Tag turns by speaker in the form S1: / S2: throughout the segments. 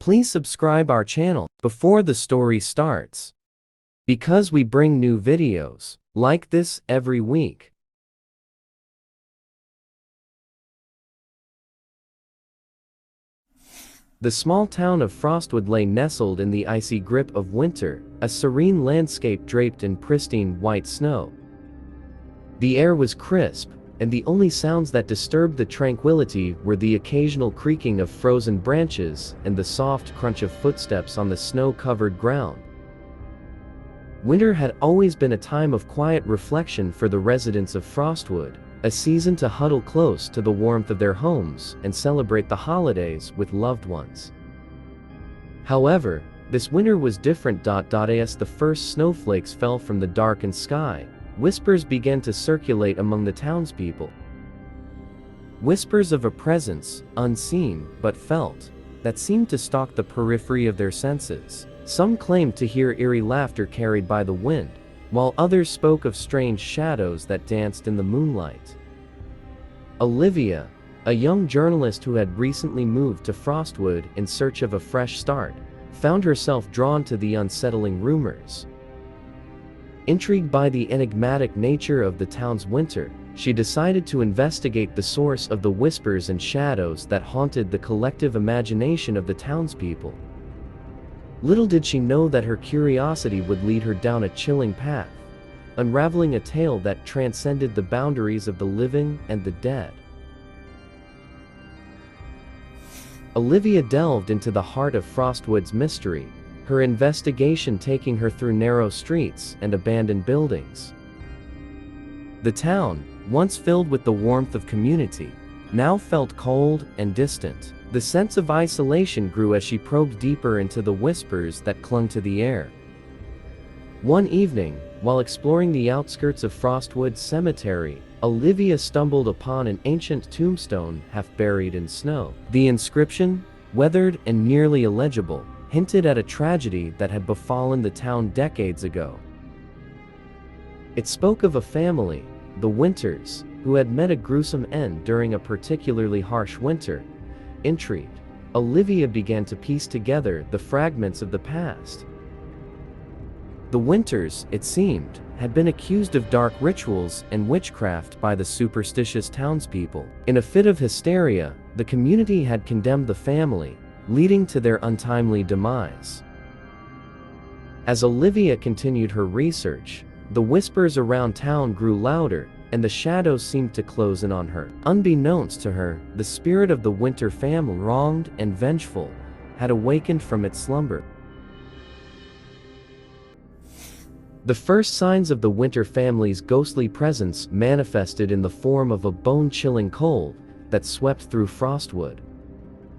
S1: Please subscribe our channel before the story starts, because we bring new videos like this every week. The small town of Frostwood lay nestled in the icy grip of winter, a serene landscape draped in pristine white snow. The air was crisp, and the only sounds that disturbed the tranquility were the occasional creaking of frozen branches and the soft crunch of footsteps on the snow-covered ground. Winter had always been a time of quiet reflection for the residents of Frostwood, a season to huddle close to the warmth of their homes and celebrate the holidays with loved ones. However, this winter was different. As the first snowflakes fell from the darkened sky, whispers began to circulate among the townspeople. Whispers of a presence, unseen but felt, that seemed to stalk the periphery of their senses. Some claimed to hear eerie laughter carried by the wind, while others spoke of strange shadows that danced in the moonlight. Olivia, a young journalist who had recently moved to Frostwood in search of a fresh start, found herself drawn to the unsettling rumors. Intrigued by the enigmatic nature of the town's winter, she decided to investigate the source of the whispers and shadows that haunted the collective imagination of the townspeople. Little did she know that her curiosity would lead her down a chilling path, unraveling a tale that transcended the boundaries of the living and the dead. Olivia delved into the heart of Frostwood's mystery, her investigation taking her through narrow streets and abandoned buildings. The town, once filled with the warmth of community, now felt cold and distant. The sense of isolation grew as she probed deeper into the whispers that clung to the air. One evening, while exploring the outskirts of Frostwood Cemetery, Olivia stumbled upon an ancient tombstone half buried in snow. The inscription, weathered and nearly illegible, hinted at a tragedy that had befallen the town decades ago. It spoke of a family, the Winters, who had met a gruesome end during a particularly harsh winter. Intrigued, Olivia began to piece together the fragments of the past. The Winters, it seemed, had been accused of dark rituals and witchcraft by the superstitious townspeople. In a fit of hysteria, the community had condemned the family, leading to their untimely demise. As Olivia continued her research, the whispers around town grew louder, and the shadows seemed to close in on her. Unbeknownst to her, the spirit of the Winter family, wronged and vengeful, had awakened from its slumber. The first signs of the Winter family's ghostly presence manifested in the form of a bone-chilling cold that swept through Frostwood.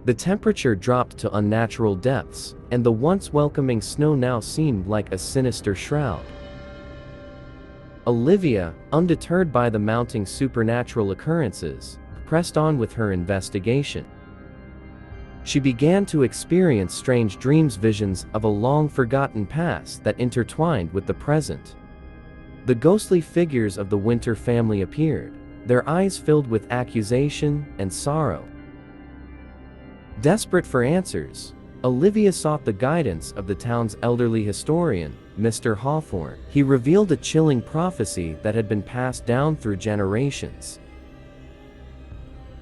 S1: The temperature dropped to unnatural depths, and the once welcoming snow now seemed like a sinister shroud. Olivia, undeterred by the mounting supernatural occurrences, pressed on with her investigation. She began to experience strange dreams, visions of a long-forgotten past that intertwined with the present. The ghostly figures of the Winter family appeared, their eyes filled with accusation and sorrow. Desperate for answers, Olivia sought the guidance of the town's elderly historian, Mr. Hawthorne. He revealed a chilling prophecy that had been passed down through generations.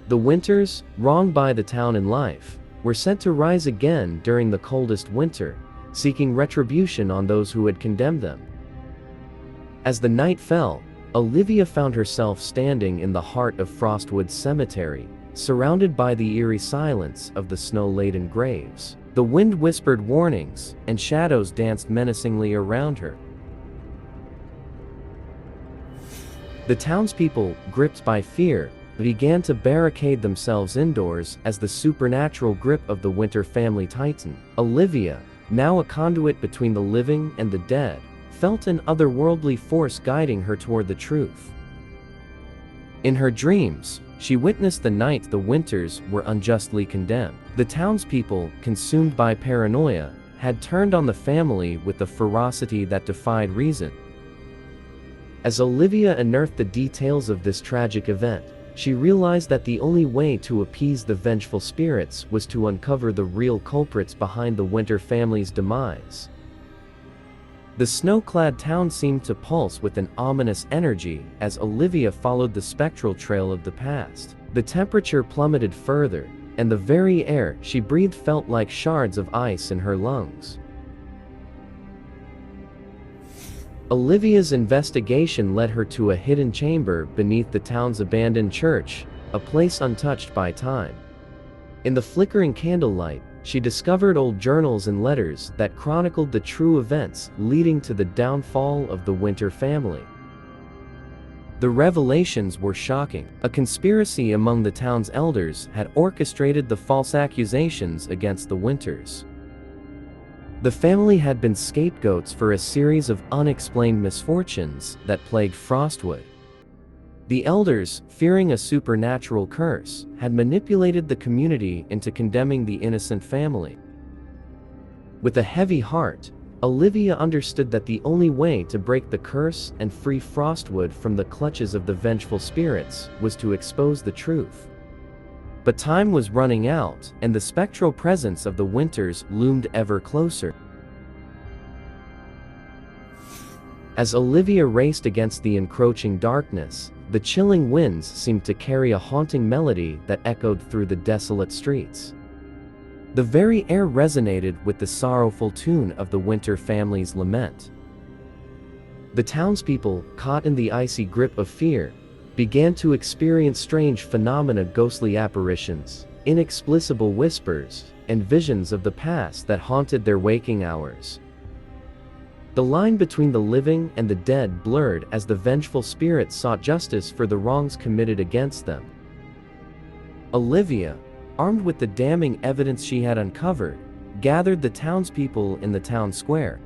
S1: The Winters, wronged by the town in life, were sent to rise again during the coldest winter, seeking retribution on those who had condemned them. As the night fell, Olivia found herself standing in the heart of Frostwood Cemetery, surrounded by the eerie silence of the snow-laden graves. The wind whispered warnings, and shadows danced menacingly around her. The townspeople, gripped by fear, began to barricade themselves indoors as the supernatural grip of the Winter family tightened. Olivia, now a conduit between the living and the dead, felt an otherworldly force guiding her toward the truth. In her dreams, she witnessed the night the Winters were unjustly condemned. The townspeople, consumed by paranoia, had turned on the family with a ferocity that defied reason. As Olivia unearthed the details of this tragic event, she realized that the only way to appease the vengeful spirits was to uncover the real culprits behind the Winter family's demise. The snow-clad town seemed to pulse with an ominous energy as Olivia followed the spectral trail of the past. The temperature plummeted further, and the very air she breathed felt like shards of ice in her lungs. Olivia's investigation led her to a hidden chamber beneath the town's abandoned church, a place untouched by time. In the flickering candlelight, she discovered old journals and letters that chronicled the true events leading to the downfall of the Winter family. The revelations were shocking. A conspiracy among the town's elders had orchestrated the false accusations against the Winters. The family had been scapegoats for a series of unexplained misfortunes that plagued Frostwood. The elders, fearing a supernatural curse, had manipulated the community into condemning the innocent family. With a heavy heart, Olivia understood that the only way to break the curse and free Frostwood from the clutches of the vengeful spirits was to expose the truth. But time was running out, and the spectral presence of the Winters loomed ever closer. As Olivia raced against the encroaching darkness, the chilling winds seemed to carry a haunting melody that echoed through the desolate streets. The very air resonated with the sorrowful tune of the Winter family's lament. The townspeople, caught in the icy grip of fear, began to experience strange phenomena: ghostly apparitions, inexplicable whispers, and visions of the past that haunted their waking hours. The line between the living and the dead blurred as the vengeful spirits sought justice for the wrongs committed against them. Olivia, armed with the damning evidence she had uncovered, gathered the townspeople in the town square.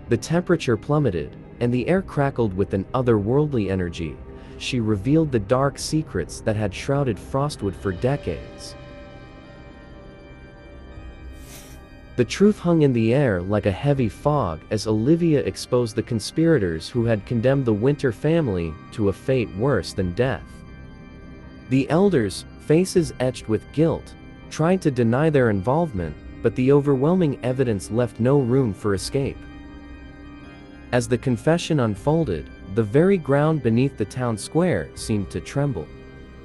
S1: The temperature plummeted, and the air crackled with an otherworldly energy. She revealed the dark secrets that had shrouded Frostwood for decades. The truth hung in the air like a heavy fog as Olivia exposed the conspirators who had condemned the Winter family to a fate worse than death. The elders, faces etched with guilt, tried to deny their involvement, but the overwhelming evidence left no room for escape. As the confession unfolded, the very ground beneath the town square seemed to tremble.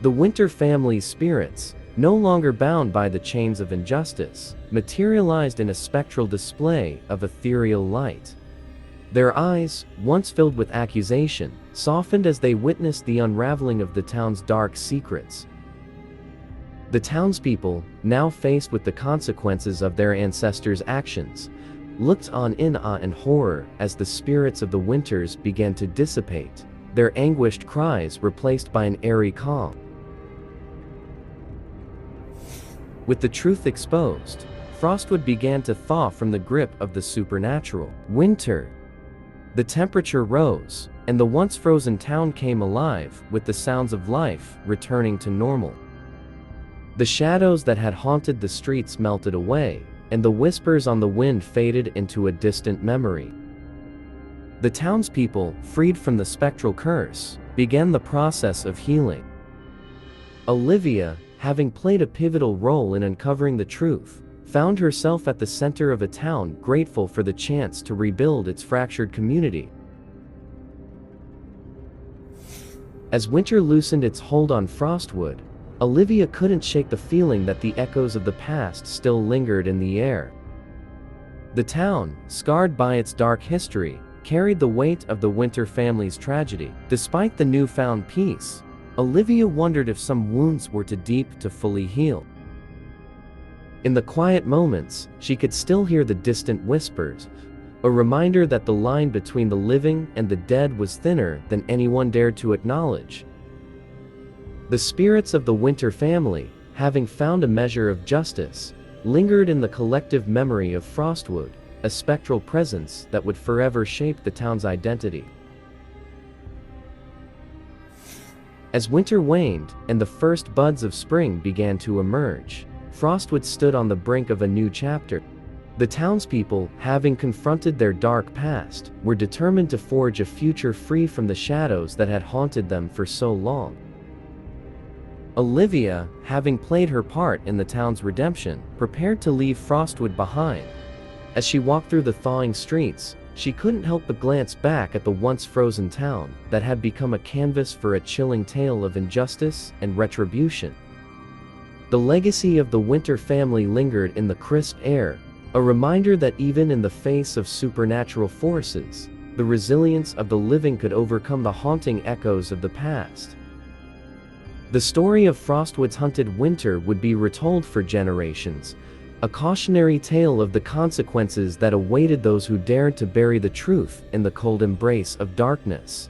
S1: The Winter family's spirits, no longer bound by the chains of injustice, materialized in a spectral display of ethereal light. Their eyes, once filled with accusation, softened as they witnessed the unraveling of the town's dark secrets. The townspeople, now faced with the consequences of their ancestors' actions, looked on in awe and horror as the spirits of the Winters began to dissipate, their anguished cries replaced by an airy calm. With the truth exposed, Frostwood began to thaw from the grip of the supernatural. Winter. The temperature rose, and the once frozen town came alive, with the sounds of life returning to normal. The shadows that had haunted the streets melted away, and the whispers on the wind faded into a distant memory. The townspeople, freed from the spectral curse, began the process of healing. Olivia, having played a pivotal role in uncovering the truth, found herself at the center of a town grateful for the chance to rebuild its fractured community. As winter loosened its hold on Frostwood, Olivia couldn't shake the feeling that the echoes of the past still lingered in the air. The town, scarred by its dark history, carried the weight of the Winter family's tragedy. Despite the newfound peace, Olivia wondered if some wounds were too deep to fully heal. In the quiet moments, she could still hear the distant whispers, a reminder that the line between the living and the dead was thinner than anyone dared to acknowledge. The spirits of the Winter family, having found a measure of justice, lingered in the collective memory of Frostwood, a spectral presence that would forever shape the town's identity. As winter waned and the first buds of spring began to emerge, Frostwood stood on the brink of a new chapter. The townspeople, having confronted their dark past, were determined to forge a future free from the shadows that had haunted them for so long. Olivia, having played her part in the town's redemption, prepared to leave Frostwood behind. As she walked through the thawing streets, she couldn't help but glance back at the once frozen town that had become a canvas for a chilling tale of injustice and retribution. The legacy of the Winter family lingered in the crisp air, a reminder that even in the face of supernatural forces, the resilience of the living could overcome the haunting echoes of the past. The story of Frostwood's hunted winter would be retold for generations, a cautionary tale of the consequences that awaited those who dared to bury the truth in the cold embrace of darkness.